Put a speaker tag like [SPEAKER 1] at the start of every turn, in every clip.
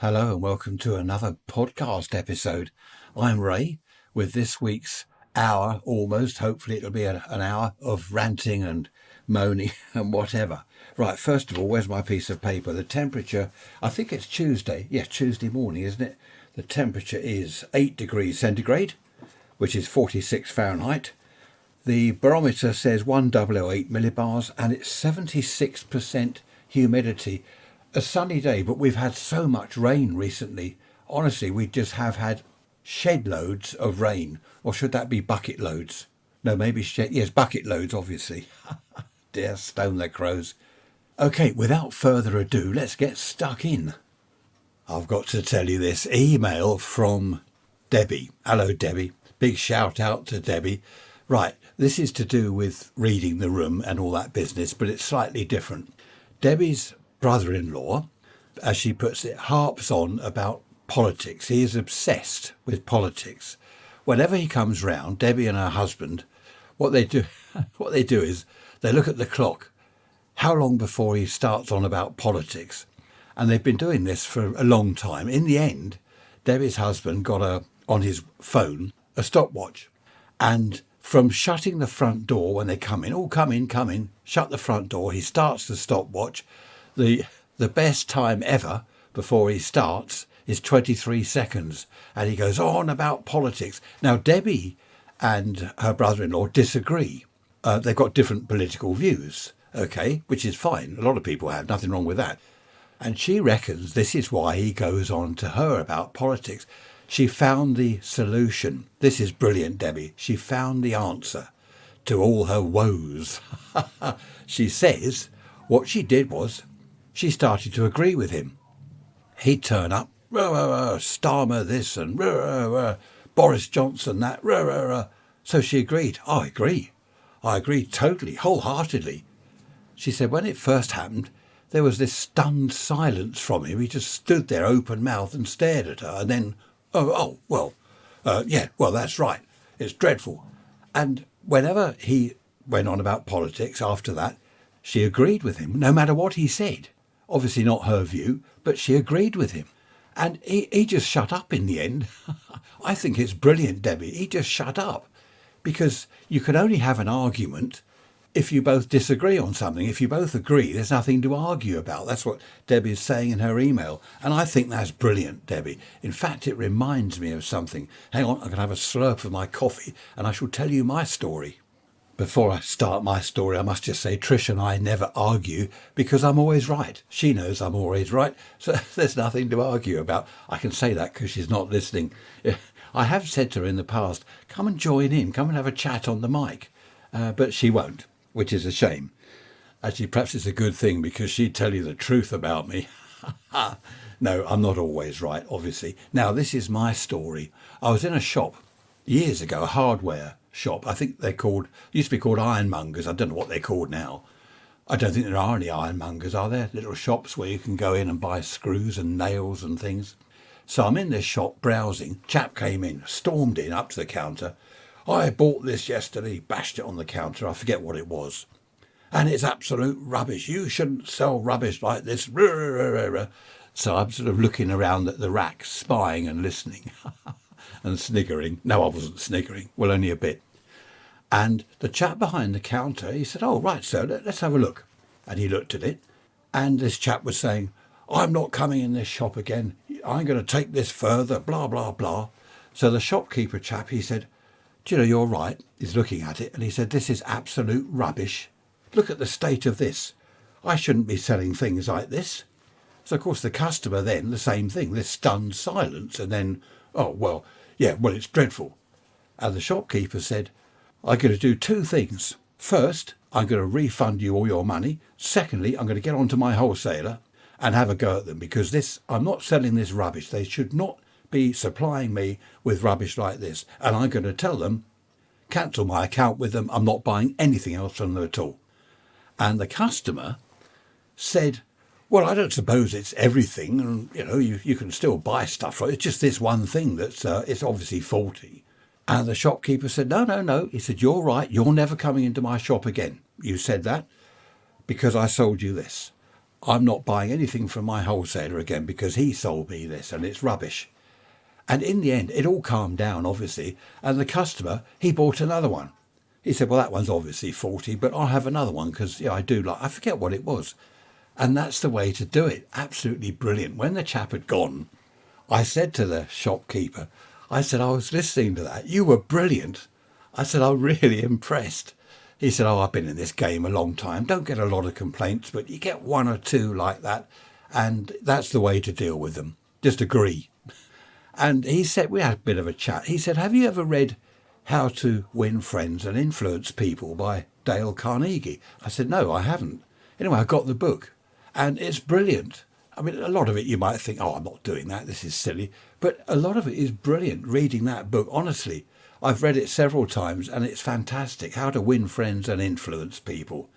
[SPEAKER 1] Hello and welcome to another podcast episode. I'm Ray with this week's hour almost. Hopefully it'll be an hour of ranting and moaning and whatever. Right, first of all, where's my piece of paper? The temperature, I think it's Tuesday. Yes, Tuesday morning, isn't it? The temperature is 8 degrees centigrade, which is 46 Fahrenheit. The barometer says 1008 millibars and it's 76% humidity. A sunny day, but we've had so much rain recently. Honestly, we just have had shed loads of rain. Or should that be bucket loads? No, maybe shed. Yes, bucket loads, obviously. Dear stone the crows. Okay, without further ado, let's get stuck in. I've got to tell you this email from Debbie. Hello, Debbie. Big shout out to Debbie. Right, this is to do with reading the room and all that business, but it's slightly different. Debbie's brother-in-law, as she puts it, harps on about politics. He is obsessed with politics. Whenever he comes round, Debbie and her husband, what they do is they look at the clock, how long before he starts on about politics. And they've been doing this for a long time. In the end, Debbie's husband got on his phone a stopwatch. And from shutting the front door when they come in, come in, shut the front door, he starts the stopwatch. The best time ever before he starts is 23 seconds. And he goes on about politics. Now, Debbie and her brother-in-law disagree. They've got different political views, okay, which is fine. A lot of people have, nothing wrong with that. And she reckons this is why he goes on to her about politics. She found the solution. This is brilliant, Debbie. She found the answer to all her woes. She says what she did was she started to agree with him. He'd turn up, Starmer this and Boris Johnson that. So she agreed. I agree totally, wholeheartedly. She said when it first happened, there was this stunned silence from him. He just stood there open mouthed and stared at her. And then, that's right. It's dreadful. And whenever he went on about politics after that, she agreed with him, no matter what he said. Obviously not her view, but she agreed with him. And he just shut up in the end. I think it's brilliant, Debbie. He just shut up. Because you can only have an argument if you both disagree on something. If you both agree, there's nothing to argue about. That's what Debbie is saying in her email. And I think that's brilliant, Debbie. In fact, it reminds me of something. Hang on, I'm going to have a slurp of my coffee and I shall tell you my story. Before I start my story, I must just say Trish and I never argue because I'm always right. She knows I'm always right, so there's nothing to argue about. I can say that because she's not listening. I have said to her in the past, come and join in, come and have a chat on the mic. But she won't, which is a shame. Actually, perhaps it's a good thing because she'd tell you the truth about me. No, I'm not always right, obviously. Now, this is my story. I was in a shop years ago, a hardware shop. I think used to be called ironmongers. I don't know what they're called now. I don't think there are any ironmongers, are there? Little shops where you can go in and buy screws and nails and things. So I'm in this shop browsing. Chap came in, stormed in up to the counter. I bought this yesterday, bashed it on the counter. I forget what it was. And it's absolute rubbish. You shouldn't sell rubbish like this. So I'm sort of looking around at the rack, spying and listening and sniggering. No, I wasn't sniggering. Well, only a bit. And the chap behind the counter, he said, oh, right, sir, let's have a look. And he looked at it. And this chap was saying, I'm not coming in this shop again. I'm going to take this further, blah, blah, blah. So the shopkeeper chap, he said, do you know, you're right. He's looking at it and he said, this is absolute rubbish. Look at the state of this. I shouldn't be selling things like this. So, of course, the customer then, the same thing, this stunned silence. And then, it's dreadful. And the shopkeeper said, I'm going to do two things. First, I'm going to refund you all your money. Secondly, I'm going to get on to my wholesaler and have a go at them because I'm not selling this rubbish. They should not be supplying me with rubbish like this. And I'm going to tell them, cancel my account with them. I'm not buying anything else from them at all. And the customer said, well, I don't suppose it's everything. And, you can still buy stuff. It's just this one thing that's it's obviously faulty. And the shopkeeper said, no. He said, you're right. You're never coming into my shop again. You said that because I sold you this. I'm not buying anything from my wholesaler again because he sold me this and it's rubbish. And in the end, it all calmed down, obviously, and the customer, he bought another one. He said, well, that one's obviously faulty, but I'll have another one because I do like, I forget what it was. And that's the way to do it. Absolutely brilliant. When the chap had gone, I said to the shopkeeper, I said, I was listening to that. You were brilliant. I said, I'm really impressed. He said, I've been in this game a long time. Don't get a lot of complaints, but you get one or two like that. And that's the way to deal with them. Just agree. And he said, we had a bit of a chat. He said, have you ever read How to Win Friends and Influence People by Dale Carnegie? I said, no, I haven't. Anyway, I got the book and it's brilliant. I mean, a lot of it you might think, oh, I'm not doing that. This is silly. But a lot of it is brilliant, reading that book. Honestly, I've read it several times and it's fantastic. How to Win Friends and Influence People.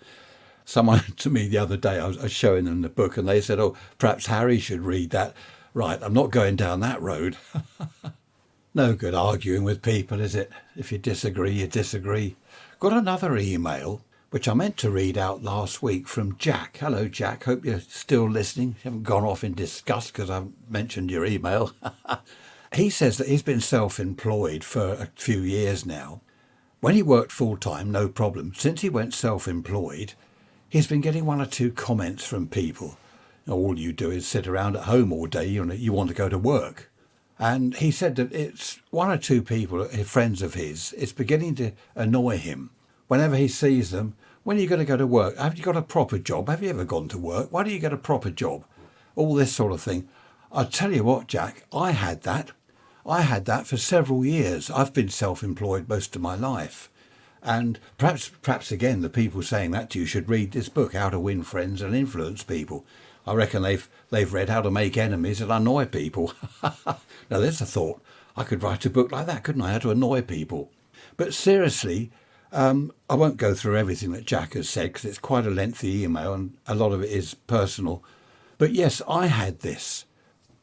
[SPEAKER 1] Someone to me the other day, I was showing them the book and they said, oh, perhaps Harry should read that. Right, I'm not going down that road. No good arguing with people, is it? If you disagree, you disagree. Got another email, which I meant to read out last week from Jack. Hello, Jack. Hope you're still listening. You haven't gone off in disgust because I've mentioned your email. He says that he's been self-employed for a few years now. When he worked full-time, no problem. Since he went self-employed, he's been getting one or two comments from people. All you do is sit around at home all day, you want to go to work. And he said that it's one or two people, friends of his, it's beginning to annoy him. Whenever he sees them, when are you going to go to work? Have you got a proper job? Have you ever gone to work? Why don't you get a proper job? All this sort of thing. I'll tell you what, Jack, I had that. I had that for several years. I've been self-employed most of my life. And perhaps again, the people saying that to you should read this book, How to Win Friends and Influence People. I reckon they've read How to Make Enemies and Annoy People. Now, there's a thought. I could write a book like that, couldn't I? How to annoy people. But seriously, I won't go through everything that Jack has said because it's quite a lengthy email and a lot of it is personal. But yes, I had this.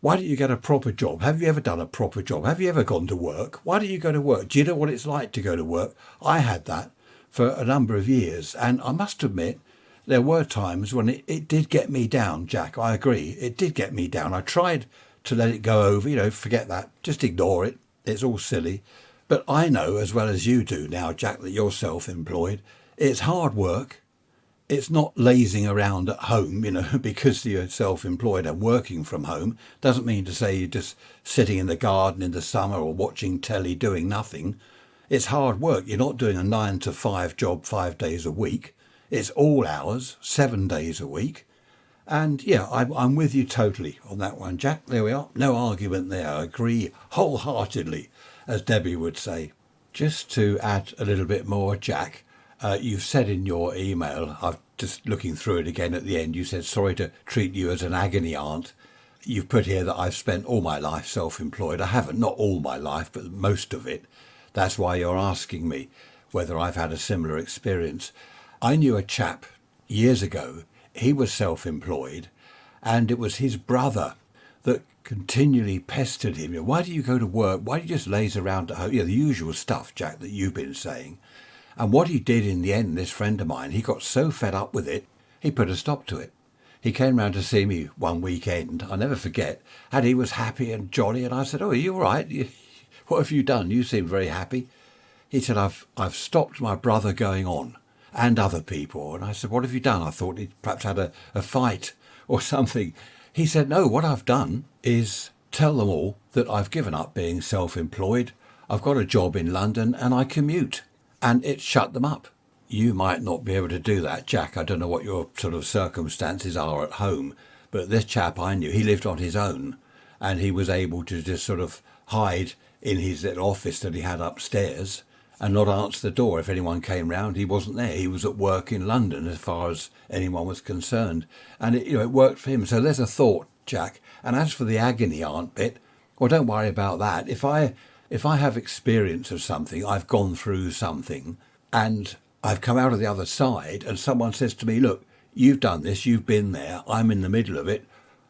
[SPEAKER 1] Why don't you get a proper job? Have you ever done a proper job? Have you ever gone to work? Why don't you go to work? Do you know what it's like to go to work? I had that for a number of years. And I must admit, there were times when it did get me down, Jack. I agree. It did get me down. I tried to let it go over, forget that. Just ignore it. It's all silly. But I know as well as you do now, Jack, that you're self-employed. It's hard work. It's not lazing around at home, because you're self-employed and working from home. Doesn't mean to say you're just sitting in the garden in the summer or watching telly doing nothing. It's hard work. You're not doing a 9-to-5 job 5 days a week. It's all hours, 7 days a week. And yeah, I'm with you totally on that one, Jack. There we are. No argument there. I agree wholeheartedly, as Debbie would say. Just to add a little bit more, Jack, you've said in your email, I've just looking through it again at the end, you said, sorry to treat you as an agony aunt. You've put here that I've spent all my life self-employed. I haven't, not all my life, but most of it. That's why you're asking me whether I've had a similar experience. I knew a chap years ago, he was self-employed, and it was his brother that continually pestered him. Why do you go to work? Why do you just laze around at home? The usual stuff, Jack, that you've been saying. And what he did in the end, this friend of mine, he got so fed up with it, he put a stop to it. He came round to see me one weekend, I'll never forget, and he was happy and jolly, and I said, oh, are you all right? What have you done? You seem very happy. He said, I've stopped my brother going on, and other people. And I said, what have you done? I thought he'd perhaps had a fight or something. He said, no, what I've done is tell them all that I've given up being self-employed. I've got a job in London and I commute. And it shut them up. You might not be able to do that, Jack. I don't know what your sort of circumstances are at home. But this chap I knew, he lived on his own. And he was able to just sort of hide in his little office that he had upstairs and not answer the door. If anyone came round, he wasn't there. He was at work in London as far as anyone was concerned. And it worked for him. So there's a thought, Jack. And as for the agony aunt bit, well, don't worry about that. If I have experience of something, I've gone through something and I've come out of the other side and someone says to me, look, you've done this, you've been there, I'm in the middle of it.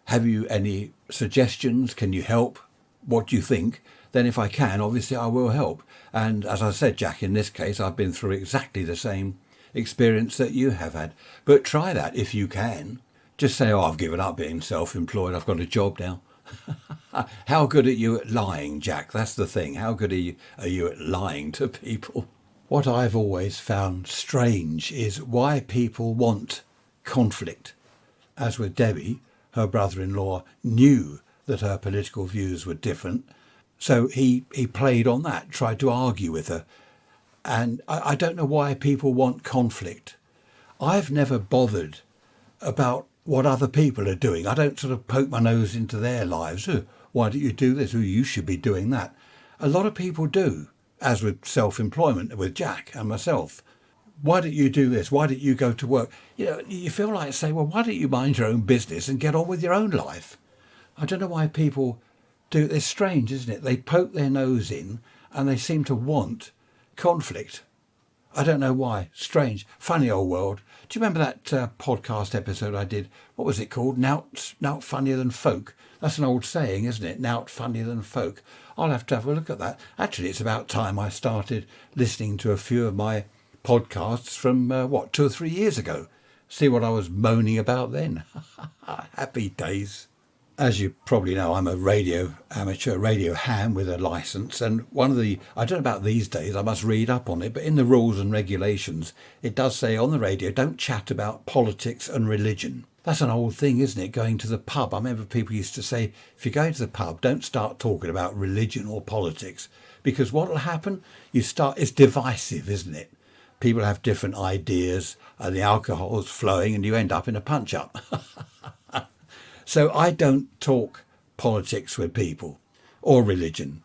[SPEAKER 1] Have you any suggestions? Can you help? What do you think? Then if I can, obviously I will help. And as I said, Jack, in this case, I've been through exactly the same experience that you have had. But try that if you can. Just say, oh, I've given up being self-employed. I've got a job now. How good are you at lying, Jack? That's the thing. How good are you at lying to people? What I've always found strange is why people want conflict. As with Debbie, her brother-in-law knew that her political views were different. So he played on that, tried to argue with her. And I don't know why people want conflict. I've never bothered about what other people are doing. I don't sort of poke my nose into their lives. Oh, why don't you do this? Oh, you should be doing that. A lot of people do, as with self-employment with Jack and myself. Why don't you do this? Why don't you go to work? You know, you feel like saying, well, why don't you mind your own business and get on with your own life? I don't know why people do. It's strange, isn't it? They poke their nose in and they seem to want conflict. I don't know why. Strange. Funny old world. Do you remember that podcast episode I did? What was it called? Nout funnier than folk. That's an old saying, isn't it? Nout funnier than folk. I'll have to have a look at that. Actually, it's about time I started listening to a few of my podcasts from, 2 or 3 years ago. See what I was moaning about then. Happy days. As you probably know, I'm a amateur radio ham with a licence, and I don't know about these days, I must read up on it, but in the rules and regulations, it does say on the radio, don't chat about politics and religion. That's an old thing, isn't it? Going to the pub. I remember people used to say, if you're going to the pub, don't start talking about religion or politics, because what will happen? It's divisive, isn't it? People have different ideas, and the alcohol's flowing, and you end up in a punch-up. So I don't talk politics with people or religion.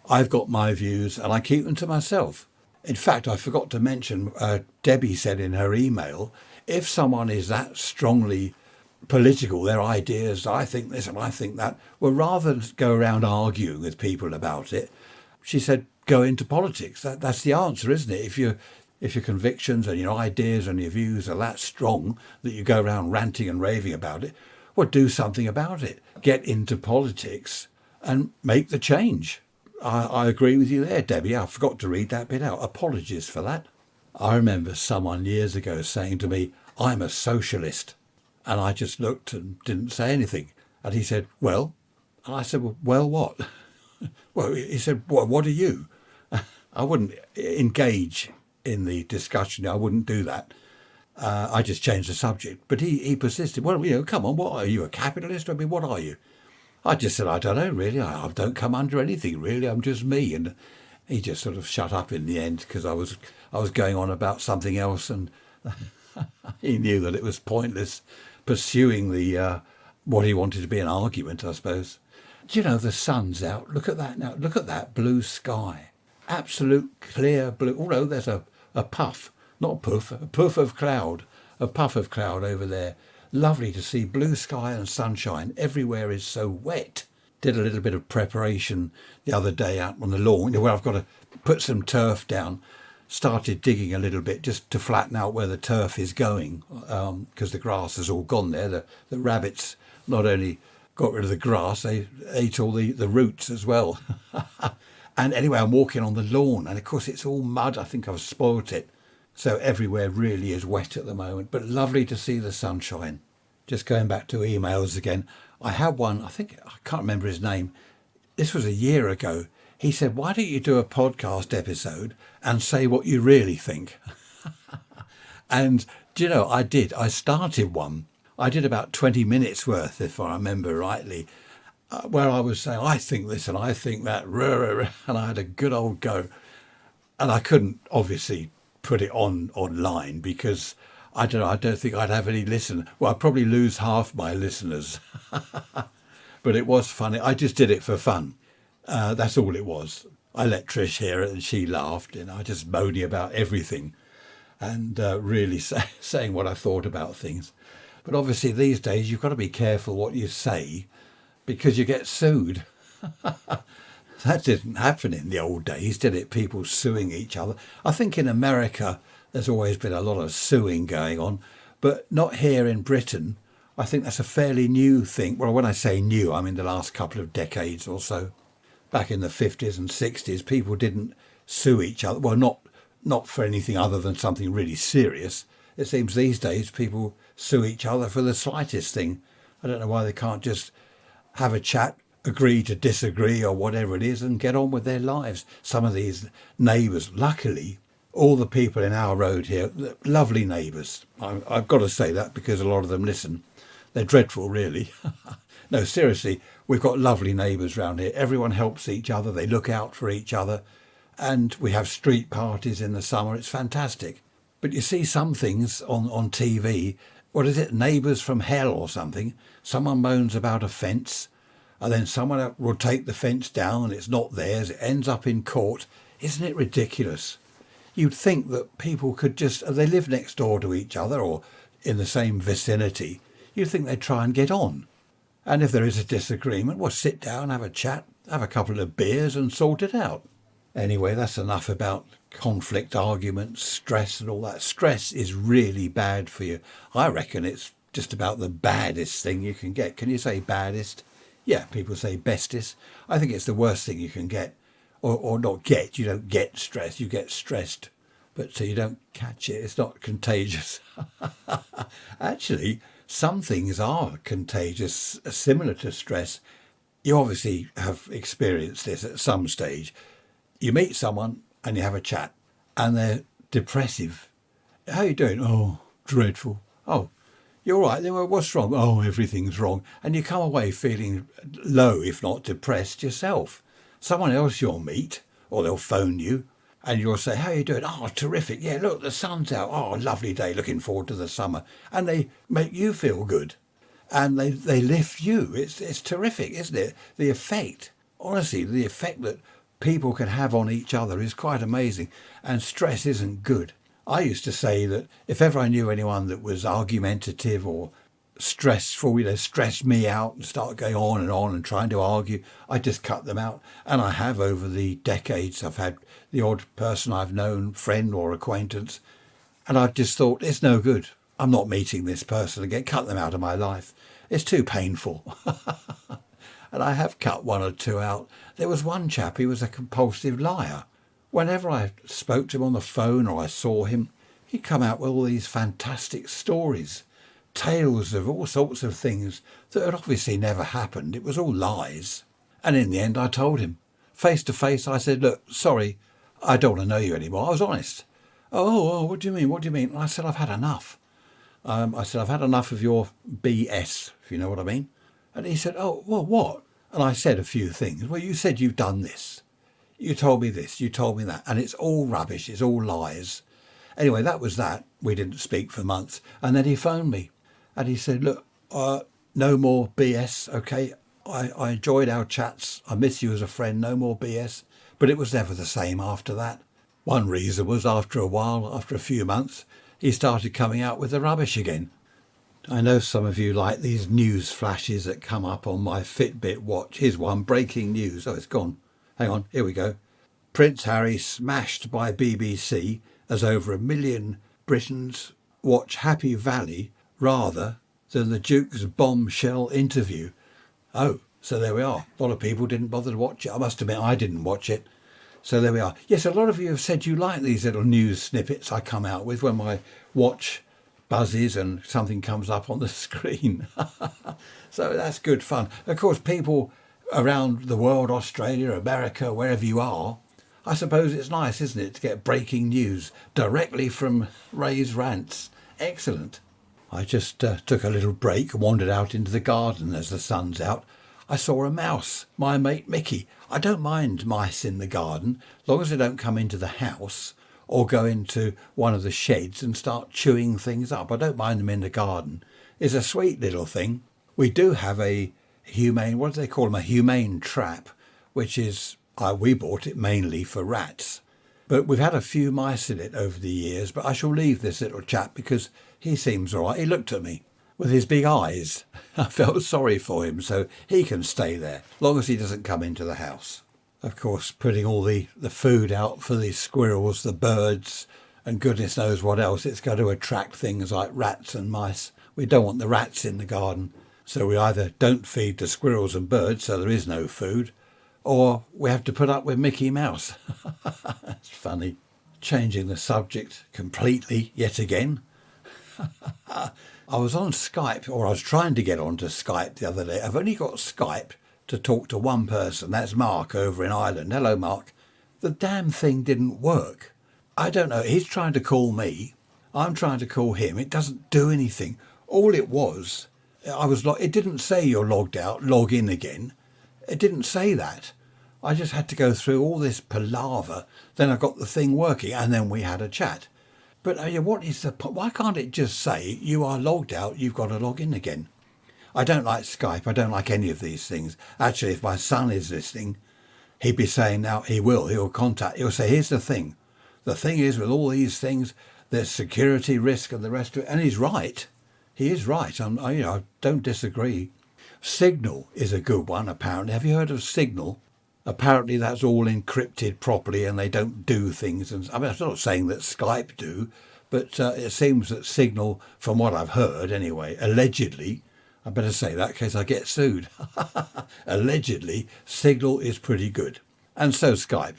[SPEAKER 1] I've got my views and I keep them to myself. In fact, I forgot to mention, Debbie said in her email, if someone is that strongly political, their ideas, I think this and I think that, well, rather than go around arguing with people about it, she said, go into politics. That's the answer, isn't it? If your convictions and your ideas and your views are that strong that you go around ranting and raving about it, well, do something about it. Get into politics and make the change. I agree with you there, Debbie. I forgot to read that bit out. Apologies for that. I remember someone years ago saying to me, I'm a socialist. And I just looked and didn't say anything. And he said, well? And I said, well, what? Well, he said, what are you? I wouldn't engage in the discussion. I wouldn't do that. I just changed the subject. But he persisted. Well, come on, what are you, a capitalist? I mean, what are you? I just said, I don't know, really. I don't come under anything, really. I'm just me. And he just sort of shut up in the end because I was going on about something else, and he knew that it was pointless pursuing the what he wanted to be an argument, I suppose. Do you know, the sun's out? Look at that now. Look at that blue sky. Absolute clear blue. Although there's a puff. Not a puff of cloud, a puff of cloud over there. Lovely to see blue sky and sunshine. Everywhere is so wet. Did a little bit of preparation the other day out on the lawn where I've got to put some turf down. Started digging a little bit just to flatten out where the turf is going because the grass has all gone there. The rabbits not only got rid of the grass, they ate all the roots as well. And anyway, I'm walking on the lawn and of course it's all mud. I think I've spoilt it. So everywhere really is wet at the moment, but lovely to see the sunshine. Just going back to emails again. I had one, I can't remember his name. This was a year ago. He said, why don't you do a podcast episode and say what you really think? And do you know, I did. I started one. I did about 20 minutes worth, if I remember rightly, where I was saying, I think this and I think that, and I had a good old go. And I couldn't obviously put it online because I don't think I'd have any listen. Well, I'd probably lose half my listeners. But it was funny. I just did it for fun. That's all it was. I let Trish hear it and she laughed, and I just moaning about everything and really saying what I thought about things. But obviously these days you've got to be careful what you say because you get sued. That didn't happen in the old days, did it? People suing each other. I think in America there's always been a lot of suing going on, but not here in Britain. I think that's a fairly new thing. Well, when I say new, I mean the last couple of decades or so. Back in the 50s and 60s, people didn't sue each other. Well, not for anything other than something really serious. It seems these days people sue each other for the slightest thing. I don't know why they can't just have a chat, agree to disagree or whatever it is, and get on with their lives. Some of these neighbours, luckily, all the people in our road here, lovely neighbours. I've got to say that because a lot of them listen. They're dreadful, really. No, seriously, we've got lovely neighbours round here. Everyone helps each other. They look out for each other. And we have street parties in the summer. It's fantastic. But you see some things on TV. What is it? Neighbours from Hell or something. Someone moans about a fence. And then someone will take the fence down and it's not theirs. It ends up in court. Isn't it ridiculous? You'd think that people could just, they live next door to each other or in the same vicinity. You'd think they'd try and get on. And if there is a disagreement, well, sit down, have a chat, have a couple of beers and sort it out. Anyway, that's enough about conflict, arguments, stress and all that. Stress is really bad for you. I reckon it's just about the baddest thing you can get. Can you say baddest? Yeah, people say bestest. I think it's the worst thing you can get. Or not get. You don't get stress. You get stressed. But so you don't catch it. It's not contagious. Actually, some things are contagious, similar to stress. You obviously have experienced this at some stage. You meet someone and you have a chat and they're depressive. How are you doing? Oh, dreadful. Oh, you're all right. Then well, what's wrong? Oh, everything's wrong. And you come away feeling low, if not depressed yourself. Someone else you'll meet, or they'll phone you, and you'll say, how are you doing? Oh, terrific. Yeah, look, the sun's out. Oh, lovely day. Looking forward to the summer. And they make you feel good. And they lift you. It's terrific, isn't it? The effect, honestly, the effect that people can have on each other is quite amazing. And stress isn't good. I used to say that if ever I knew anyone that was argumentative or stressful, stressed me out and start going on and trying to argue, I just cut them out. And I have over the decades. I've had the odd person I've known, friend or acquaintance, and I've just thought, it's no good. I'm not meeting this person again. Cut them out of my life. It's too painful. And I have cut one or two out. There was one chap, he was a compulsive liar. Whenever I spoke to him on the phone or I saw him, he'd come out with all these fantastic stories. Tales of all sorts of things that had obviously never happened. It was all lies. And in the end, I told him. Face to face, I said, look, sorry, I don't want to know you anymore. I was honest. Oh, what do you mean? What do you mean? And I said, I've had enough. I said, I've had enough of your BS, if you know what I mean. And he said, oh, well, what? And I said a few things. Well, you said you've done this. You told me this. You told me that. And it's all rubbish. It's all lies. Anyway, that was that. We didn't speak for months. And then he phoned me. And he said, look, no more BS, okay? I enjoyed our chats. I miss you as a friend. No more BS. But it was never the same after that. One reason was after a while, after a few months, he started coming out with the rubbish again. I know some of you like these news flashes that come up on my Fitbit watch. Here's one, breaking news. Oh, it's gone. Hang on, here we go. Prince Harry smashed by BBC as over 1 million Britons watch Happy Valley rather than the Duke's bombshell interview. Oh, so there we are. A lot of people didn't bother to watch it. I must admit, I didn't watch it. So there we are. Yes, a lot of you have said you like these little news snippets I come out with when my watch buzzes and something comes up on the screen. So that's good fun. Of course, people around the world, Australia, America, wherever you are, I suppose it's nice, isn't it, to get breaking news directly from Ray's Rants. Excellent. I just took a little break and wandered out into the garden as the sun's out. I saw a mouse, my mate Mickey. I don't mind mice in the garden, as long as they don't come into the house or go into one of the sheds and start chewing things up. I don't mind them in the garden. It's a sweet little thing. We do have a humane, what do they call them, a humane trap, which is, we bought it mainly for rats. But we've had a few mice in it over the years, but I shall leave this little chap because he seems all right. He looked at me with his big eyes. I felt sorry for him, so he can stay there, as long as he doesn't come into the house. Of course, putting all the food out for the squirrels, the birds, and goodness knows what else, it's going to attract things like rats and mice. We don't want the rats in the garden, so we either don't feed the squirrels and birds, so there is no food, or we have to put up with Mickey Mouse. That's funny. Changing the subject completely, yet again. I was on Skype, or I was trying to get onto Skype the other day. I've only got Skype to talk to one person. That's Mark over in Ireland. Hello, Mark. The damn thing didn't work. I don't know. He's trying to call me. I'm trying to call him. It doesn't do anything. All it was, it didn't say you're logged out, log in again. It didn't say that. I just had to go through all this palaver. Then I got the thing working, and then we had a chat. But what is the point? Why can't it just say you are logged out, you've got to log in again? I don't like Skype. I don't like any of these things. Actually, if my son is listening, he'd be saying now, he'll say, here's the thing. The thing is with all these things, there's security risk and the rest of it. And he's right. He is right. I don't disagree. Signal is a good one, apparently. Have you heard of Signal? Apparently that's all encrypted properly and they don't do things. And I'm not saying that Skype do, but it seems that Signal, from what I've heard anyway, allegedly, I better say that in case I get sued. Allegedly, Signal is pretty good. And so Skype.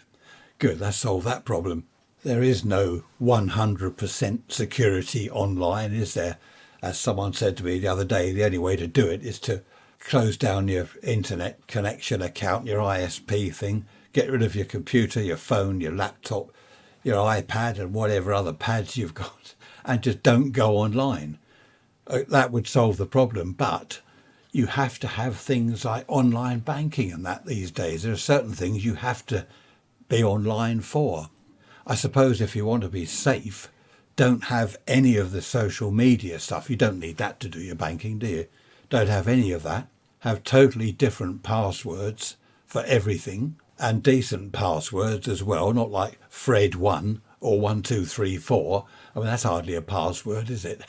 [SPEAKER 1] Good, that's solved that problem. There is no 100% security online, is there? As someone said to me the other day, the only way to do it is to close down your internet connection account, your ISP thing, get rid of your computer, your phone, your laptop, your iPad and whatever other pads you've got, and just don't go online. That would solve the problem, but you have to have things like online banking and that these days. There are certain things you have to be online for. I suppose if you want to be safe, don't have any of the social media stuff. You don't need that to do your banking, do you? Don't have any of that. Have totally different passwords for everything and decent passwords as well, not like Fred1 or 1234. I mean, that's hardly a password, is it?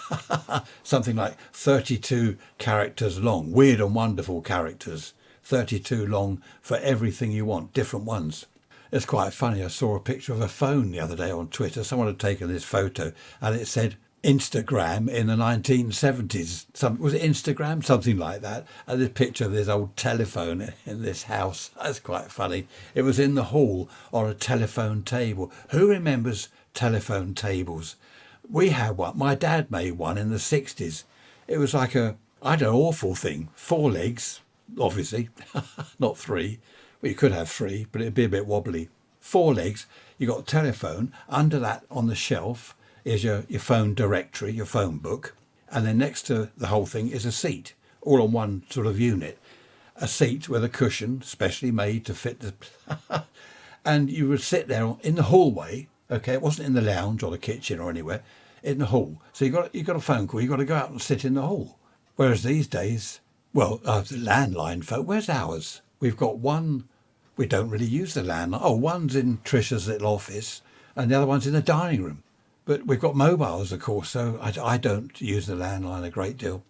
[SPEAKER 1] Something like 32 characters long, weird and wonderful characters, 32 long for everything you want, different ones. It's quite funny. I saw a picture of a phone the other day on Twitter. Someone had taken this photo and it said Instagram in the 1970s. Was it Instagram? Something like that. And this picture of this old telephone in this house. That's quite funny. It was in the hall on a telephone table. Who remembers telephone tables? We had one. My dad made one in the 60s. It was like an awful thing. 4 legs, obviously, not 3. Well, you could have 3, but it'd be a bit wobbly. 4 legs, you got a telephone. Under that on the shelf is your phone directory, your phone book. And then next to the whole thing is a seat, all on one sort of unit. A seat with a cushion, specially made to fit the... And you would sit there in the hallway. Okay, it wasn't in the lounge or the kitchen or anywhere, in the hall. So you got a phone call, you got to go out and sit in the hall. Whereas these days, the landline phone, where's ours? We've got one. We don't really use the landline. Oh, one's in Trisha's little office and the other one's in the dining room. But we've got mobiles, of course, so I don't use the landline a great deal.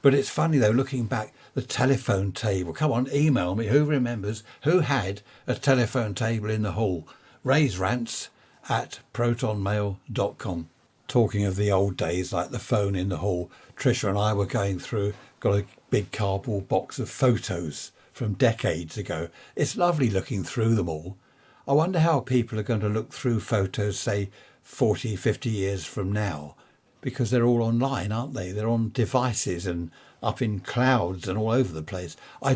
[SPEAKER 1] But it's funny, though, looking back, the telephone table. Come on, email me. Who remembers? Who had a telephone table in the hall? Raise rants at protonmail.com. Talking of the old days, like the phone in the hall, Trisha and I were going through, got a big cardboard box of photos from decades ago. It's lovely looking through them all. I wonder how people are going to look through photos, say, 40, 50 years from now, because they're all online, aren't they? They're on devices and up in clouds and all over the place. I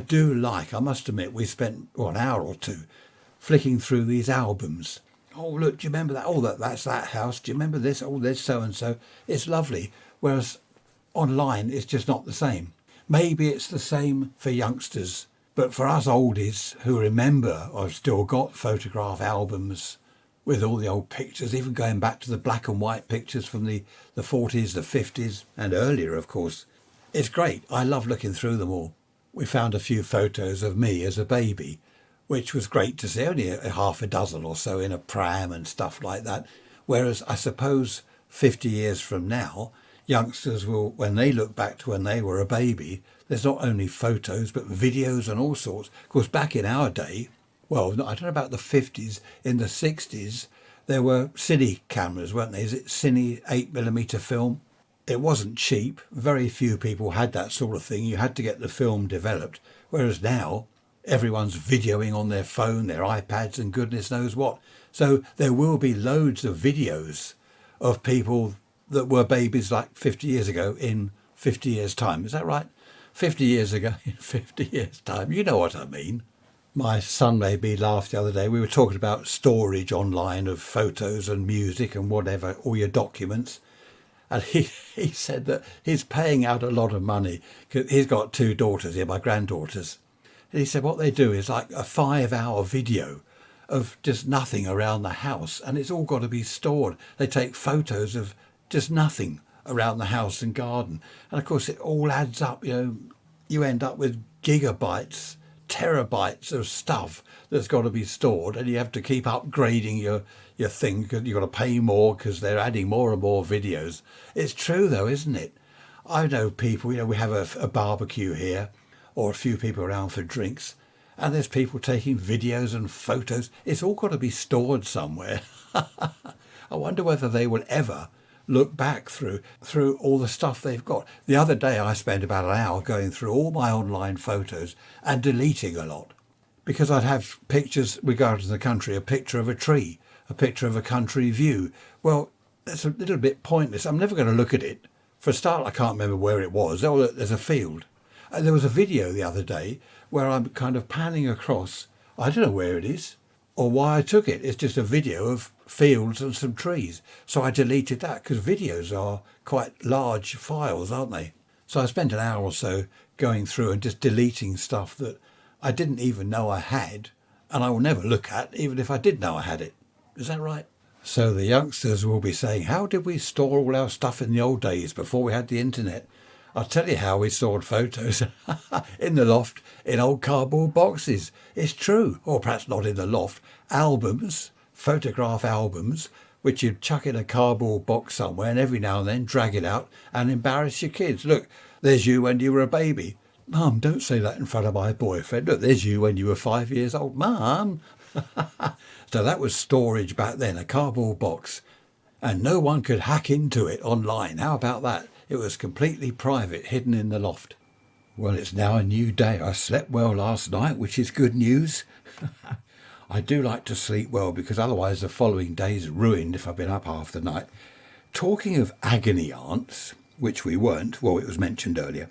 [SPEAKER 1] must admit, we spent an hour or two flicking through these albums. Oh, look, do you remember that? Oh, that's that house. Do you remember this? Oh, there's so-and-so. It's lovely. Whereas online, it's just not the same. Maybe it's the same for youngsters. But for us oldies who remember, I've still got photograph albums with all the old pictures, even going back to the black and white pictures from the 40s, the 50s and earlier, of course. It's great. I love looking through them all. We found a few photos of me as a baby, which was great to see, only a half a dozen or so in a pram and stuff like that. Whereas I suppose 50 years from now, youngsters will, when they look back to when they were a baby, there's not only photos, but videos and all sorts. Of course, back in our day, I don't know about the 50s, in the 60s, there were cine cameras, weren't there? Is it cine 8mm film? It wasn't cheap. Very few people had that sort of thing. You had to get the film developed. Whereas now, everyone's videoing on their phone, their iPads and goodness knows what. So there will be loads of videos of people that were babies like 50 years ago in 50 years' time. Is that right? 50 years ago in 50 years' time. You know what I mean. My son made me laugh the other day. We were talking about storage online of photos and music and whatever, all your documents. And he said that he's paying out a lot of money because he's got 2 daughters here, my granddaughters. And he said what they do is like a 5-hour video of just nothing around the house, and it's all got to be stored. They take photos of just nothing around the house and garden. And of course, it all adds up. You end up with gigabytes, terabytes of stuff that's got to be stored, and you have to keep upgrading your thing because you've got to pay more because they're adding more and more videos. It's true though, isn't it? I know people, we have a barbecue here or a few people around for drinks, and there's people taking videos and photos. It's all got to be stored somewhere. I wonder whether they will ever look back through all the stuff they've got. The other day I spent about an hour going through all my online photos and deleting a lot, because I'd have pictures regarding the country, a picture of a tree, a picture of a country view. Well, that's a little bit pointless. I'm never going to look at it. For a start, I can't remember where it was. Oh, there's a field. And there was a video the other day where I'm kind of panning across. I don't know where it is or why I took it. It's just a video of fields and some trees. So I deleted that because videos are quite large files, aren't they? So I spent an hour or so going through and just deleting stuff that I didn't even know I had, and I will never look at, even if I did know I had it. Is that right? So the youngsters will be saying, how did we store all our stuff in the old days before we had the internet? I'll tell you how we stored photos. In the loft, in old cardboard boxes. It's true. Or perhaps not in the loft. Albums, photograph albums, which you'd chuck in a cardboard box somewhere and every now and then drag it out and embarrass your kids. Look, there's you when you were a baby. Mum, don't say that in front of my boyfriend. Look, there's you when you were 5 years old. Mum. So that was storage back then, a cardboard box. And no one could hack into it online. How about that? It was completely private, hidden in the loft. Well, it's now a new day. I slept well last night, which is good news. I do like to sleep well because otherwise the following day's ruined if I've been up half the night. Talking of agony aunts, which we weren't, well, it was mentioned earlier.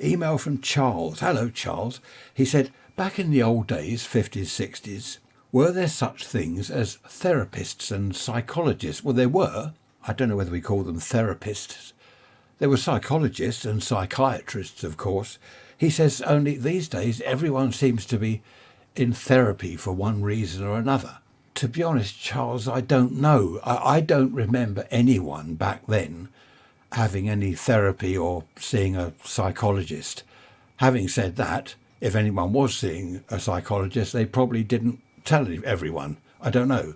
[SPEAKER 1] Email from Charles. Hello, Charles. He said, back in the old days, 50s, 60s, were there such things as therapists and psychologists? Well, there were. I don't know whether we call them therapists. There were psychologists and psychiatrists, of course. He says only these days everyone seems to be in therapy for one reason or another. To be honest, Charles, I don't know. I don't remember anyone back then having any therapy or seeing a psychologist. Having said that, if anyone was seeing a psychologist, they probably didn't tell everyone. I don't know.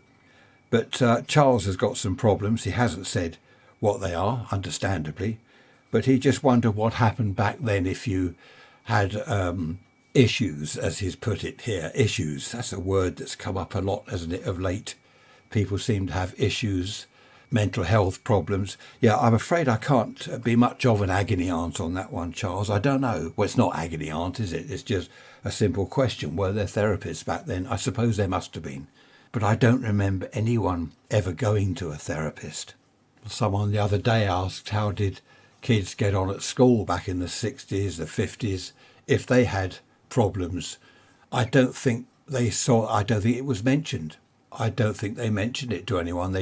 [SPEAKER 1] But Charles has got some problems. He hasn't said what they are, understandably. But he just wondered what happened back then if you had issues, as he's put it here. Issues, that's a word that's come up a lot, hasn't it, of late. People seem to have issues, mental health problems. Yeah, I'm afraid I can't be much of an agony aunt on that one, Charles. I don't know. Well, it's not agony aunt, is it? It's just a simple question. Were there therapists back then? I suppose there must have been. But I don't remember anyone ever going to a therapist. Someone the other day asked how did kids get on at school back in the 60s, the 50s, if they had problems. I don't think it was mentioned. I don't think they mentioned it to anyone.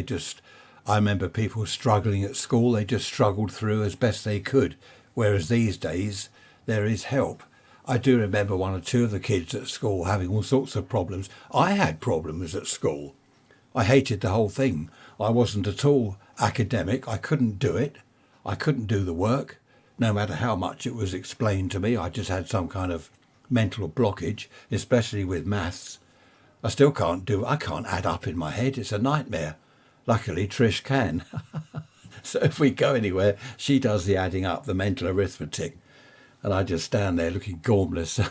[SPEAKER 1] I remember people struggling at school. They just struggled through as best they could. Whereas these days, there is help. I do remember one or two of the kids at school having all sorts of problems. I had problems at school. I hated the whole thing. I wasn't at all academic. I couldn't do it. I couldn't do the work, no matter how much it was explained to me. I just had some kind of mental blockage, especially with maths. I can't add up in my head. It's a nightmare. Luckily, Trish can. So if we go anywhere, she does the adding up, the mental arithmetic. And I just stand there looking gormless.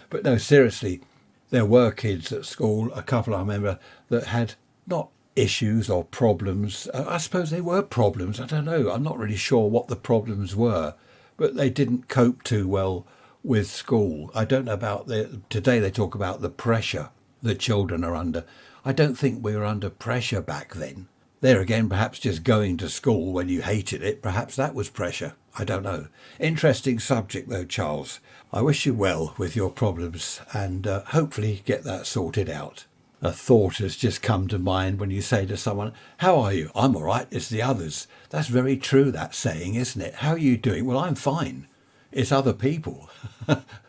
[SPEAKER 1] But no, seriously, there were kids at school, a couple I remember, that had not issues or problems. I suppose they were problems. I don't know. I'm not really sure what the problems were. But they didn't cope too well with school. I don't know about today they talk about the pressure that children are under. I don't think we were under pressure back then. There again, perhaps just going to school when you hated it, perhaps that was pressure. I don't know. Interesting subject though, Charles. I wish you well with your problems and hopefully get that sorted out. A thought has just come to mind when you say to someone, "How are you?" "I'm all right, it's the others." That's very true, that saying, isn't it? "How are you doing?" "Well, I'm fine." It's other people.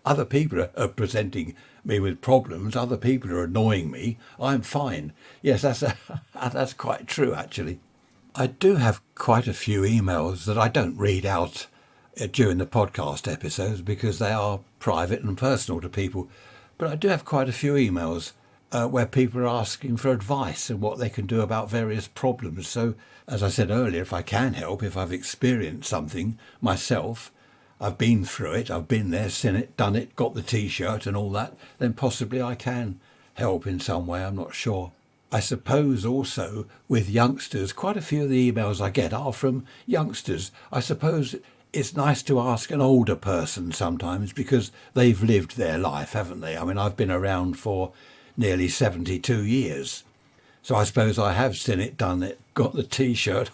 [SPEAKER 1] Other people are presenting me with problems. Other people are annoying me. I'm fine. Yes, that's quite true, actually. I do have quite a few emails that I don't read out during the podcast episodes because they are private and personal to people. But I do have quite a few emails where people are asking for advice and what they can do about various problems. So, as I said earlier, if I can help, if I've experienced something myself, I've been through it, I've been there, seen it, done it, got the T-shirt and all that, then possibly I can help in some way, I'm not sure. I suppose also with youngsters, quite a few of the emails I get are from youngsters. I suppose it's nice to ask an older person sometimes because they've lived their life, haven't they? I mean, I've been around for nearly 72 years. So I suppose I have seen it, done it, got the T-shirt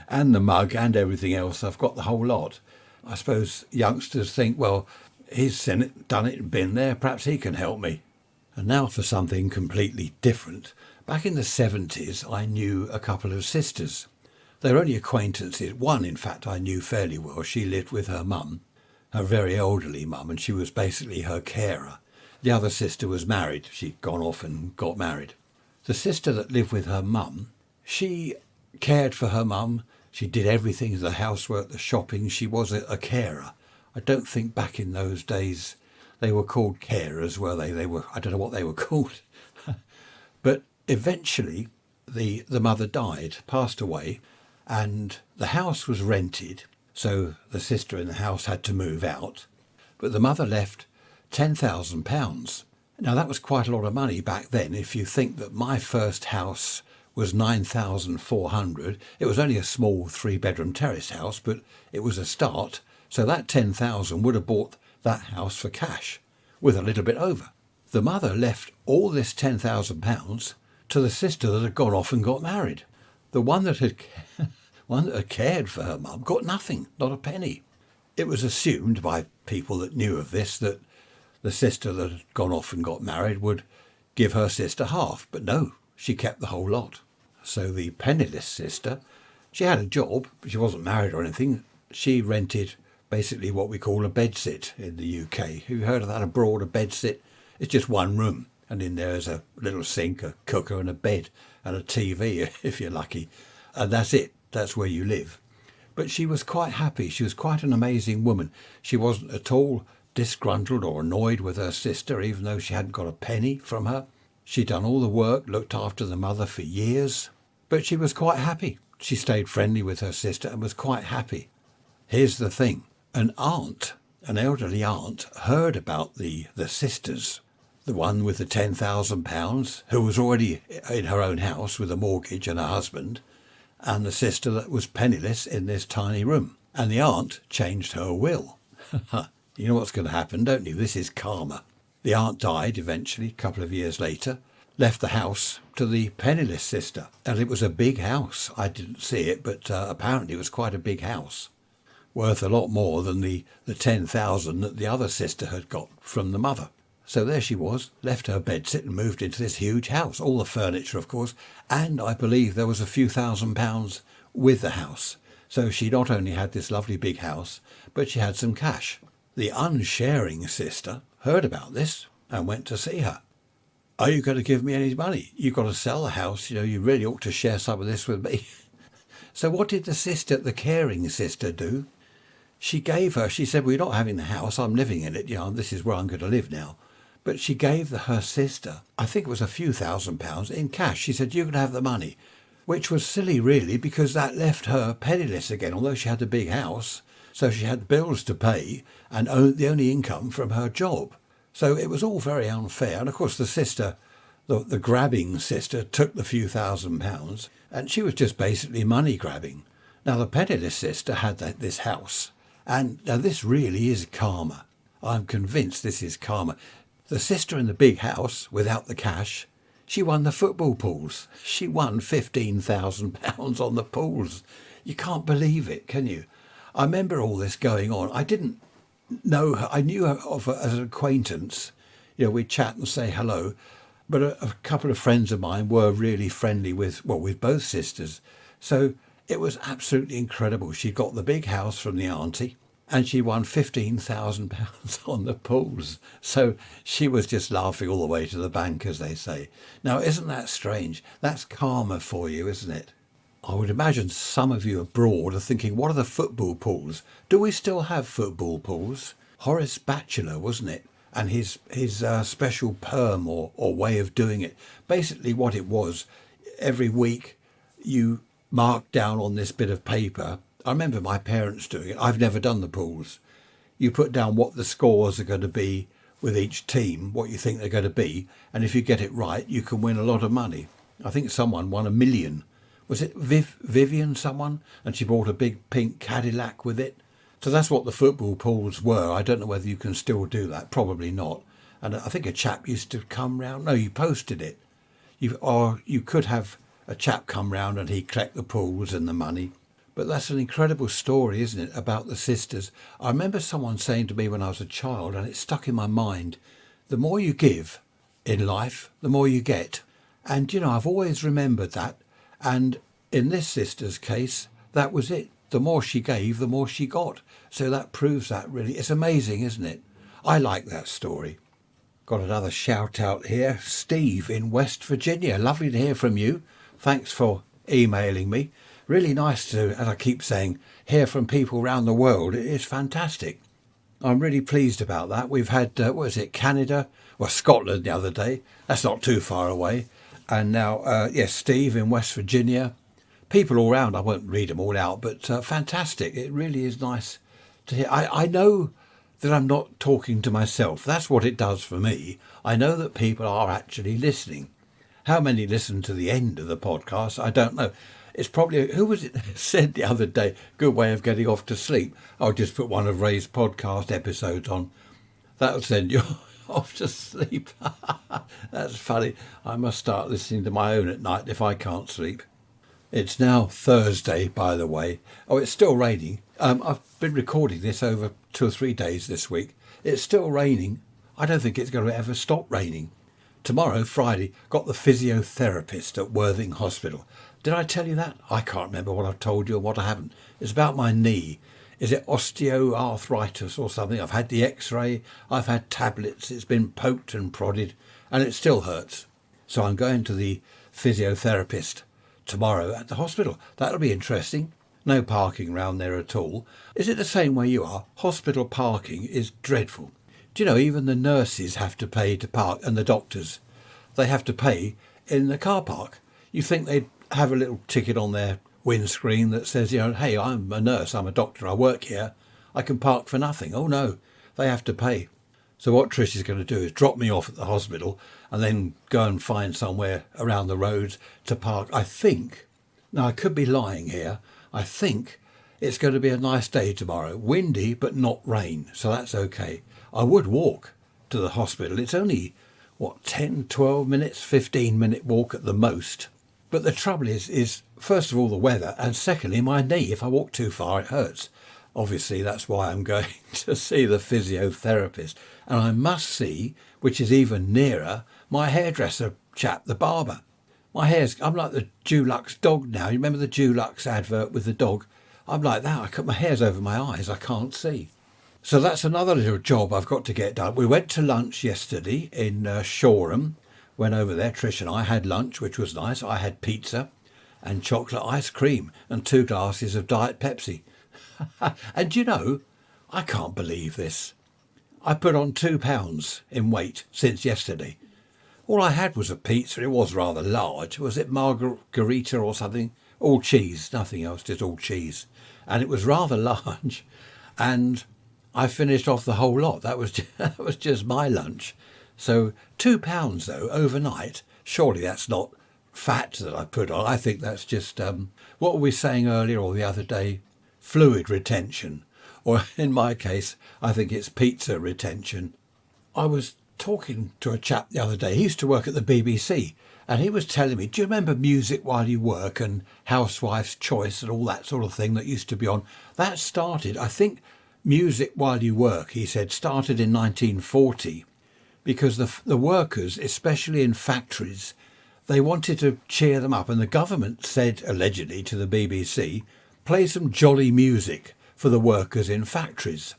[SPEAKER 1] and the mug and everything else. I've got the whole lot. I suppose youngsters think, well, he's seen it, done it, been there, perhaps he can help me. And now for something completely different. Back in the 70s, I knew a couple of sisters. They were only acquaintances. One, in fact, I knew fairly well. She lived with her mum, her very elderly mum, and she was basically her carer. The other sister was married. She'd gone off and got married. The sister that lived with her mum, she cared for her mum. She did everything, the housework, the shopping. She was a carer. I don't think back in those days they were called carers, were they? They were, I don't know what they were called. But eventually the mother died, passed away, and the house was rented. So the sister in the house had to move out. But the mother left £10,000. Now that was quite a lot of money back then. If you think that my first house was 9,400. It was only a small 3-bedroom terrace house, but it was a start. So that 10,000 would have bought that house for cash, with a little bit over. The mother left all this £10,000 to the sister that had gone off and got married. The one that had cared for her mum got nothing, not a penny. It was assumed by people that knew of this that the sister that had gone off and got married would give her sister half, but no. She kept the whole lot. So the penniless sister, she had a job, but she wasn't married or anything. She rented basically what we call a bedsit in the UK. Have you heard of that abroad, a bedsit? It's just one room, and in there is a little sink, a cooker and a bed and a TV, if you're lucky. And that's it. That's where you live. But she was quite happy. She was quite an amazing woman. She wasn't at all disgruntled or annoyed with her sister, even though she hadn't got a penny from her. She'd done all the work, looked after the mother for years, but she was quite happy. She stayed friendly with her sister and was quite happy. Here's the thing. An aunt, an elderly aunt, heard about the sisters, the one with the £10,000, who was already in her own house with a mortgage and a husband, and the sister that was penniless in this tiny room. And the aunt changed her will. You know what's going to happen, don't you? This is karma. The aunt died eventually, a couple of years later, left the house to the penniless sister. And it was a big house. I didn't see it, but apparently it was quite a big house. Worth a lot more than the 10,000 that the other sister had got from the mother. So there she was, left her bedsit and moved into this huge house. All the furniture, of course. And I believe there was a few £1,000s with the house. So she not only had this lovely big house, but she had some cash. The unsharing sister heard about this and went to see her. "Are you going to give me any money? You've got to sell the house. You really ought to share some of this with me." So what did the caring sister do? She said, "Well, you're not having the house. I'm living in it. This is where I'm going to live now." But she gave her sister, I think it was a few £1,000s in cash. She said, "You can have the money," which was silly, really, because that left her penniless again, although she had a big house. So she had bills to pay and the only income from her job. So it was all very unfair. And of course the sister, the grabbing sister, took the few £1,000 and she was just basically money grabbing. Now the penniless sister had this house. And now this really is karma. I'm convinced this is karma. The sister in the big house, without the cash, She won the football pools. She won £15,000 on the pools. You can't believe it, can you? I remember all this going on. I didn't know her. I knew her as an acquaintance. We'd chat and say hello. But a couple of friends of mine were really friendly with both sisters. So it was absolutely incredible. She got the big house from the auntie and she won £15,000 on the pools. So she was just laughing all the way to the bank, as they say. Now, isn't that strange? That's karma for you, isn't it? I would imagine some of you abroad are thinking, what are the football pools? Do we still have football pools? Horace Batchelor, wasn't it? And his special perm or way of doing it. Basically what it was, every week you marked down on this bit of paper. I remember my parents doing it. I've never done the pools. You put down what the scores are going to be with each team, what you think they're going to be. And if you get it right, you can win a lot of money. I think someone won $1 million. Was it Vivian someone? And she bought a big pink Cadillac with it. So that's what the football pools were. I don't know whether you can still do that. Probably not. And I think a chap used to come round. No, you posted it. You could have a chap come round and he'd collect the pools and the money. But that's an incredible story, isn't it, about the sisters. I remember someone saying to me when I was a child, and it stuck in my mind, the more you give in life, the more you get. And, I've always remembered that. And in this sister's case, that was it. The more she gave, the more she got. So that proves that, really. It's amazing, isn't it? I like that story. Got another shout out here. Steve in West Virginia. Lovely to hear from you. Thanks for emailing me. Really nice to, as I keep saying, hear from people around the world. It is fantastic. I'm really pleased about that. We've had, Canada? Well, Scotland the other day. That's not too far away. And now, Steve in West Virginia. People all around, I won't read them all out, but fantastic. It really is nice to hear. I know that I'm not talking to myself. That's what it does for me. I know that people are actually listening. How many listen to the end of the podcast? I don't know. It's probably, who was it said the other day, good way of getting off to sleep? I'll just put one of Ray's podcast episodes on. That'll send you off to sleep. That's funny. I must start listening to my own at night if I can't sleep. It's now Thursday, by the way. Oh, it's still raining. I've been recording this over 2 or 3 days this week. It's still raining. I don't think it's going to ever stop raining. Tomorrow, Friday, got the physiotherapist at Worthing Hospital. Did I tell you that? I can't remember what I've told you and what I haven't. It's about my knee. Is it osteoarthritis or something? I've had the x-ray. I've had tablets. It's been poked and prodded and it still hurts. So I'm going to the physiotherapist tomorrow at the hospital. That'll be interesting. No parking round there at all. Is it the same where you are? Hospital parking is dreadful. Do you know, even the nurses have to pay to park, and the doctors, they have to pay in the car park. You think they'd have a little ticket on their windscreen that says, hey, I'm a nurse, I'm a doctor, I work here, I can park for nothing. Oh no, they have to pay. So what Trish is going to do is drop me off at the hospital and then go and find somewhere around the roads to park. I think, now I could be lying here, I think it's going to be a nice day tomorrow. Windy, but not rain, so that's okay. I would walk to the hospital. It's only, 10, 12 minutes, 15-minute walk at the most. But the trouble is first of all, the weather, and secondly, my knee. If I walk too far, it hurts. Obviously, that's why I'm going to see the physiotherapist. And I must see, which is even nearer, my hairdresser chap, the barber. I'm like the Dulux dog now. You remember the Dulux advert with the dog? I'm like that. I cut my hair's over my eyes. I can't see. So that's another little job I've got to get done. We went to lunch yesterday in Shoreham. Went over there. Trish and I had lunch, which was nice. I had pizza and chocolate ice cream and 2 glasses of Diet Pepsi. And I can't believe this. I put on 2 pounds in weight since yesterday. All I had was a pizza. It was rather large. Was it margarita or something? All cheese, nothing else, just all cheese. And it was rather large. And I finished off the whole lot. That was just my lunch. So 2 pounds, though, overnight. Surely that's not fat that I put on. I think that's just, what were we saying earlier or the other day? Fluid retention. Or in my case, I think it's pizza retention. I was talking to a chap the other day. He used to work at the BBC, and he was telling me, do you remember Music While You Work and Housewife's Choice and all that sort of thing that used to be on? That started, I think, Music While You Work, he said, started in 1940 because the workers, especially in factories, they wanted to cheer them up. And the government said, allegedly, to the BBC, play some jolly music for the workers in factories,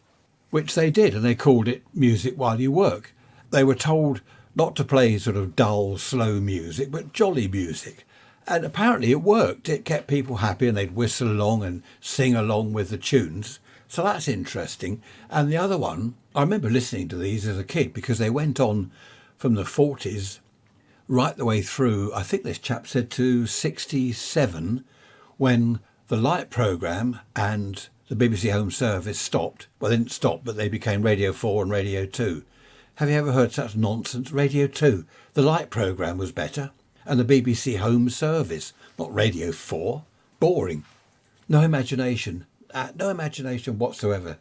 [SPEAKER 1] which they did. And they called it Music While You Work. They were told not to play sort of dull, slow music, but jolly music. And apparently it worked. It kept people happy and they'd whistle along and sing along with the tunes. So that's interesting. And the other one, I remember listening to these as a kid because they went on from the 40s right the way through, I think this chap said to 67, when the Light programme and the BBC Home Service stopped. Well, they didn't stop, but they became Radio 4 and Radio 2. Have you ever heard such nonsense? Radio 2. The Light programme was better. And the BBC Home Service, not Radio 4. Boring. No imagination. No imagination whatsoever.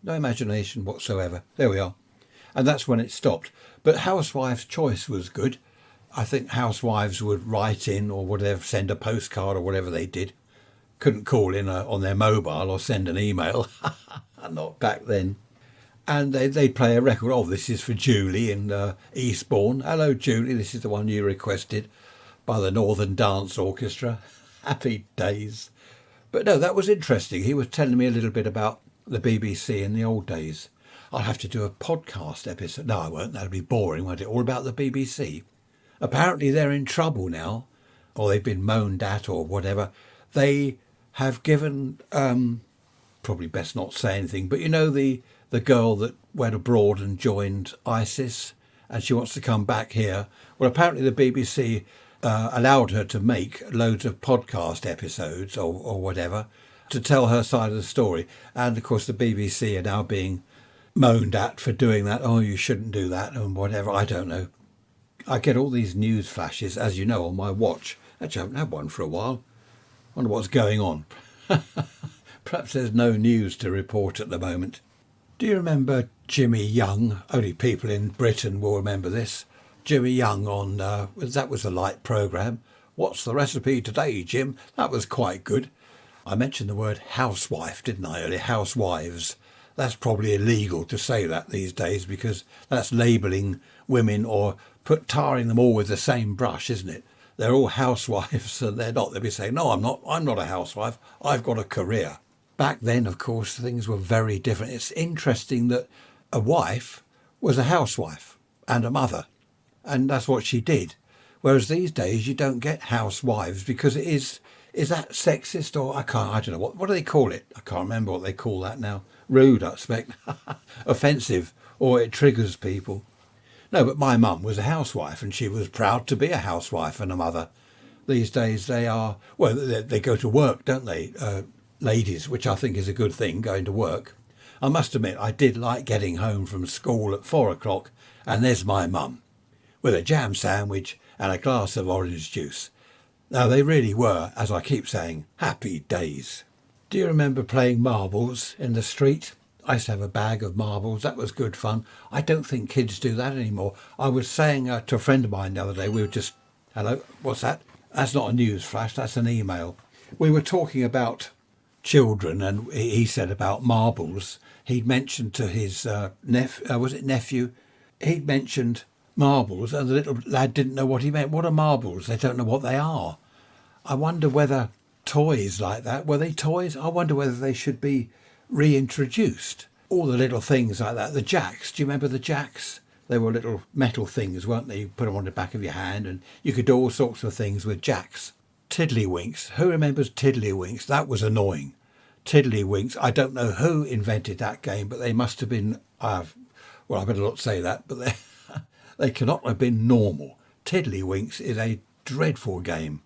[SPEAKER 1] No imagination whatsoever. There we are. And that's when it stopped. But Housewife's Choice was good. I think housewives would write in or whatever, send a postcard or whatever they did. Couldn't call in on their mobile or send an email. Not back then. And they'd play a record. Oh, this is for Julie in Eastbourne. Hello, Julie. This is the one you requested by the Northern Dance Orchestra. Happy days. But no, that was interesting. He was telling me a little bit about the BBC in the old days. I'll have to do a podcast episode. No, I won't. That'll be boring, won't it? All about the BBC. Apparently they're in trouble now, or they've been moaned at or whatever. They have given, probably best not say anything, but you know the girl that went abroad and joined ISIS and she wants to come back here. Well, apparently the BBC allowed her to make loads of podcast episodes or whatever to tell her side of the story. And of course the BBC are now being moaned at for doing that. Oh, you shouldn't do that and whatever. I don't know. I get all these news flashes, as you know, on my watch. Actually, I haven't had one for a while. Wonder what's going on. Perhaps there's no news to report at the moment. Do you remember Jimmy Young? Only people in Britain will remember this. Jimmy Young on, that was the Light programme. What's the recipe today, Jim? That was quite good. I mentioned the word housewife, didn't I, earlier? Housewives. That's probably illegal to say that these days because that's labelling women or tarring them all with the same brush, isn't it? They're all housewives and they're not. They'll be saying, no, I'm not a housewife. I've got a career. Back then, of course, things were very different. It's interesting that a wife was a housewife and a mother. And that's what she did. Whereas these days you don't get housewives because it is that sexist or I don't know, what do they call it? I can't remember what they call that now. Rude, I expect. Offensive, or it triggers people. No, but my mum was a housewife and she was proud to be a housewife and a mother. These days they are, well, they go to work, don't they? Ladies, which I think is a good thing, going to work. I must admit, I did like getting home from school at 4 o'clock and there's my mum with a jam sandwich and a glass of orange juice. Now, they really were, as I keep saying, happy days. Do you remember playing marbles in the street? I used to have a bag of marbles. That was good fun. I don't think kids do that anymore. I was saying to a friend of mine the other day, we were just, hello, what's that? That's not a news flash, that's an email. We were talking about children and he said about marbles. He'd mentioned to his nephew? He'd mentioned marbles and the little lad didn't know what he meant. What are marbles? They don't know what they are. I wonder whether toys like that, were they toys? I wonder whether they should be reintroduced. All the little things like that. The jacks, do you remember the jacks? They were little metal things, weren't they? You put them on the back of your hand and you could do all sorts of things with jacks. Tiddlywinks. Who remembers Tiddlywinks? That was annoying. Tiddlywinks. I don't know who invented that game, but they must have been, well, I better not say that, but they cannot have been normal. Tiddlywinks is a dreadful game.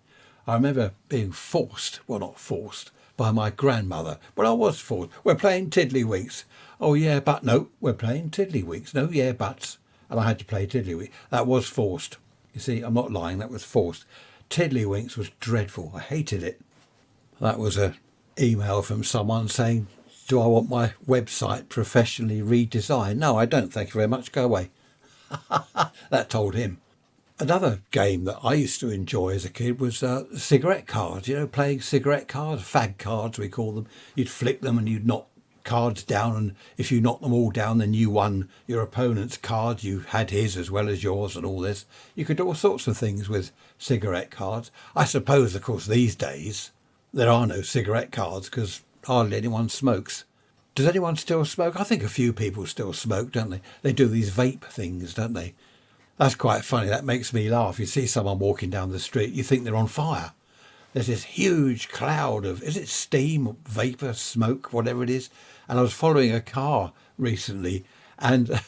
[SPEAKER 1] I remember being forced, well, not forced, by my grandmother, but I was forced. We're playing Tiddlywinks. Oh, yeah, but no, we're playing Tiddlywinks. No, yeah, buts. And I had to play Tiddlywinks. That was forced. You see, I'm not lying, that was forced. Tiddlywinks was dreadful. I hated it. That was an email from someone saying, do I want my website professionally redesigned? No, I don't. Thank you very much. Go away. That told him. Another game that I used to enjoy as a kid was cigarette cards. Playing cigarette cards, fag cards we call them. You'd flick them and you'd knock cards down, and if you knocked them all down, then you won your opponent's cards. You had his as well as yours and all this. You could do all sorts of things with cigarette cards. I suppose, of course, these days there are no cigarette cards because hardly anyone smokes. Does anyone still smoke? I think a few people still smoke, don't they? They do these vape things, don't they? That's quite funny. That makes me laugh. You see someone walking down the street, you think they're on fire. There's this huge cloud of, is it steam, vapour, smoke, whatever it is? And I was following a car recently, and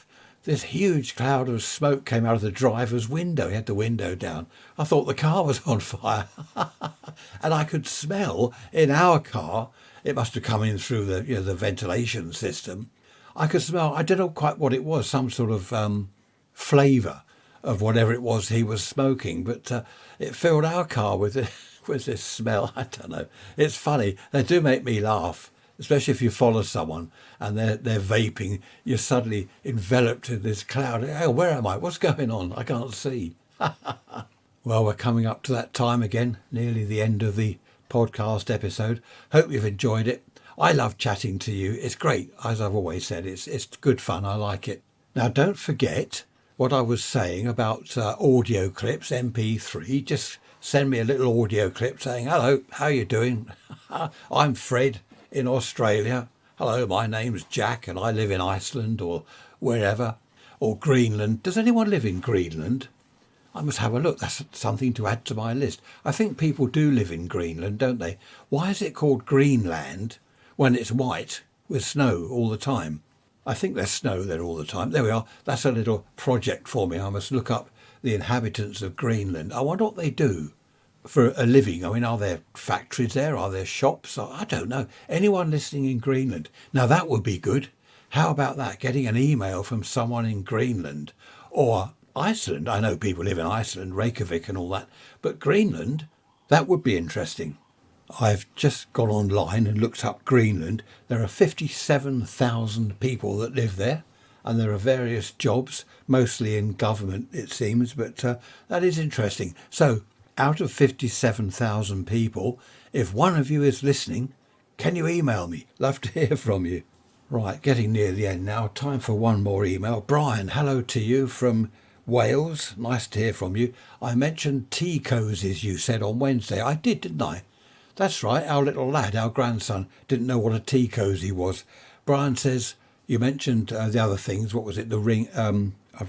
[SPEAKER 1] this huge cloud of smoke came out of the driver's window. He had the window down. I thought the car was on fire. And I could smell in our car, it must have come in through the ventilation system. I could smell, I don't know quite what it was, some sort of flavour of whatever it was he was smoking, but it filled our car with this smell. I don't know. It's funny. They do make me laugh, especially if you follow someone and they're vaping. You're suddenly enveloped in this cloud. Oh, where am I? What's going on? I can't see. Well, we're coming up to that time again, nearly the end of the podcast episode. Hope you've enjoyed it. I love chatting to you. It's great. As I've always said, it's good fun. I like it. Now, don't forget what I was saying about audio clips, MP3. Just send me a little audio clip saying, hello, how you doing? I'm Fred in Australia. Hello, my name's Jack and I live in Iceland or wherever, or Greenland. Does anyone live in Greenland? I must have a look. That's something to add to my list. I think people do live in Greenland, don't they? Why is it called Greenland when it's white with snow all the time? I think there's snow there all the time. There we are. That's a little project for me. I must look up the inhabitants of Greenland. I wonder what they do for a living. I mean, are there factories there? Are there shops? I don't know. Anyone listening in Greenland? Now, that would be good. How about that? Getting an email from someone in Greenland or Iceland. I know people live in Iceland, Reykjavik and all that. But Greenland, that would be interesting. I've just gone online and looked up Greenland. There are 57,000 people that live there, and there are various jobs, mostly in government, it seems, but that is interesting. So, out of 57,000 people, if one of you is listening, can you email me? Love to hear from you. Right, getting near the end now. Time for one more email. Brian, hello to you from Wales. Nice to hear from you. I mentioned tea cosies, you said on Wednesday. I did, didn't I? That's right, our little lad, our grandson, didn't know what a tea cosy was. Brian says, you mentioned the other things. What was it? The ring,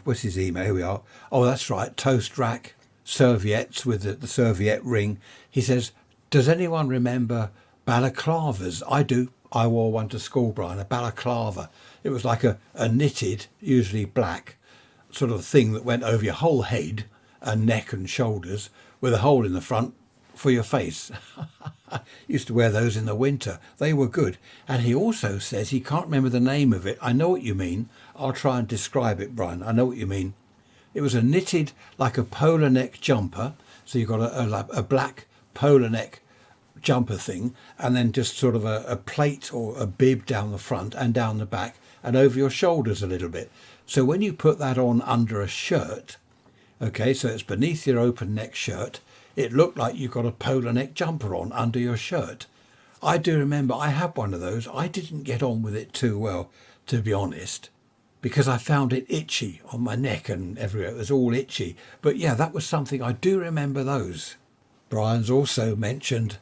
[SPEAKER 1] what's his email? Here we are. Oh, that's right, toast rack, serviettes with the serviette ring. He says, does anyone remember balaclavas? I do. I wore one to school, Brian, a balaclava. It was like a knitted, usually black, sort of thing that went over your whole head and neck and shoulders with a hole in the front for your face. Used to wear those in the winter. They were good. And he also says he can't remember the name of it. I know what you mean. I'll try and describe it, Brian. I know what you mean. It was a knitted, like a polar neck jumper. So you've got a black polar neck jumper thing, and then just sort of a plate or a bib down the front and down the back and over your shoulders a little bit. So when you put that on under a shirt, okay, so it's beneath your open neck shirt, it looked like you got a polar neck jumper on under your shirt. I do remember I had one of those. I didn't get on with it too well, to be honest, because I found it itchy on my neck and everywhere. It was all itchy. But yeah, that was something. I do remember those. Brian's also mentioned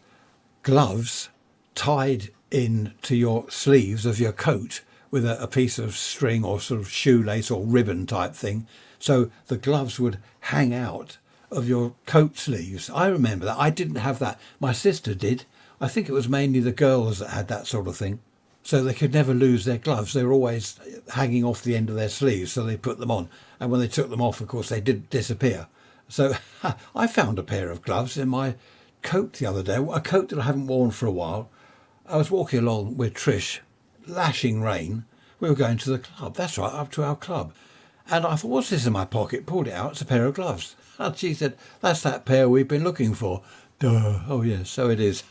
[SPEAKER 1] gloves tied in to your sleeves of your coat with a piece of string or sort of shoelace or ribbon type thing. So the gloves would hang out of your coat sleeves. I remember that. I didn't have that. My sister did. I think it was mainly the girls that had that sort of thing. So they could never lose their gloves. They were always hanging off the end of their sleeves, so they put them on. And when they took them off, of course, they did disappear. So I found a pair of gloves in my coat the other day, a coat that I haven't worn for a while. I was walking along with Trish, lashing rain. We were going to the club. That's right, up to our club. And I thought, what's this in my pocket? Pulled it out. It's a pair of gloves. And she said, that's that pair we've been looking for. Duh. Oh, yes, so it is.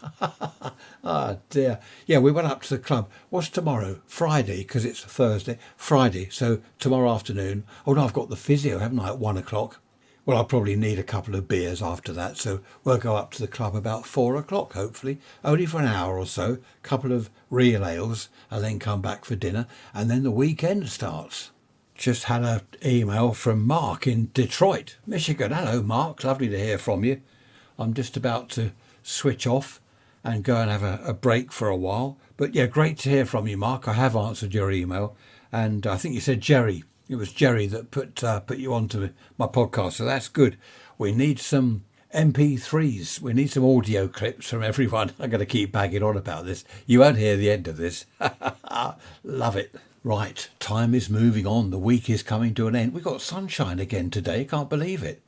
[SPEAKER 1] Ah, dear. Yeah, we went up to the club. What's tomorrow? Friday, because it's Thursday. Friday, so tomorrow afternoon. Oh, no, I've got the physio, haven't I, at 1 o'clock? Well, I'll probably need a couple of beers after that, so we'll go up to the club about 4 o'clock, hopefully. Only for an hour or so, couple of real ales, and then come back for dinner, and then the weekend starts. Just had an email from Mark in Detroit, Michigan. Hello, Mark. Lovely to hear from you. I'm just about to switch off and go and have a break for a while. But yeah, great to hear from you, Mark. I have answered your email. And I think you said Jerry. It was Jerry that put you onto my podcast. So that's good. We need some MP3s. We need some audio clips from everyone. I'm going to keep bagging on about this. You won't hear the end of this. Love it. Right, time is moving on. The week is coming to an end. We've got sunshine again today. Can't believe it.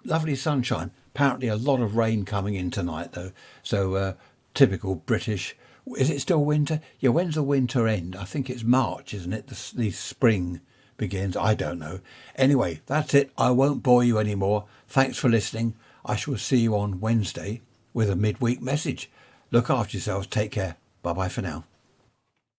[SPEAKER 1] Lovely sunshine. Apparently a lot of rain coming in tonight, though. So typical British. Is it still winter? Yeah, when's the winter end? I think it's March, isn't it? The spring begins. I don't know. Anyway, that's it. I won't bore you anymore. Thanks for listening. I shall see you on Wednesday with a midweek message. Look after yourselves. Take care. Bye-bye for now.